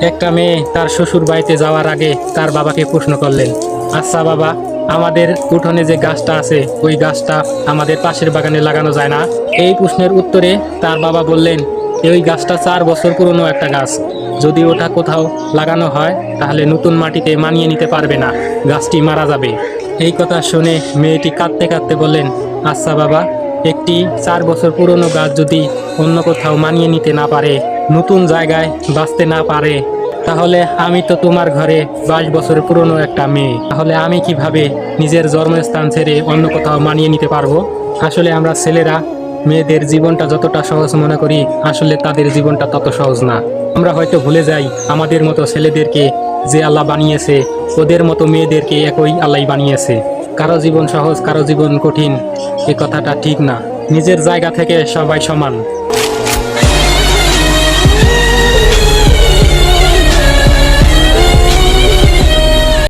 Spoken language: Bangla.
একটা মেয়ে তার শ্বশুর বাড়িতে যাওয়ার আগে তার বাবাকে প্রশ্ন করলেন, আচ্ছা বাবা, আমাদের উঠোনে যে গাছটা আছে ওই গাছটা আমাদের পাশের বাগানে লাগানো যায় না? এই প্রশ্নের উত্তরে তার বাবা বললেন, এই গাছটা 4 বছর পুরনো একটা গাছ। যদি ওটা কোথাও লাগানো হয় তাহলে নতুন মাটিতে মানিয়ে নিতে পারবে না, গাছটি মারা যাবে। এই কথা শুনে মেয়েটি কাঁদতে কাঁদতে বললেন, আচ্ছা বাবা, একটি 4 বছর পুরনো গাছ যদি অন্য কোথাও মানিয়ে নিতে না পারে, নতুন জায়গায় বাঁচতে না পারে, তাহলে আমি তো তোমার ঘরে 22 বছর পুরনো একটা মেয়ে, তাহলে আমি কিভাবে নিজের জন্মস্থান ছেড়ে অন্য কোথাও মানিয়ে নিতে পারবো? আসলে আমরা ছেলেরা মেয়েদের জীবনটা যতটা সহজ মনে করি, আসলে তাদের জীবনটা তত সহজ না। আমরা হয়তো ভুলে যাই আমাদের মতো ছেলেদেরকে যে আল্লাহ বানিয়েছে, ওদের মতো মেয়েদেরকে একই আল্লাহ বানিয়েছে। কারো জীবন সহজ, কারো জীবন কঠিন, এ কথাটা ঠিক না। নিজের জায়গা থেকে সবাই সমান।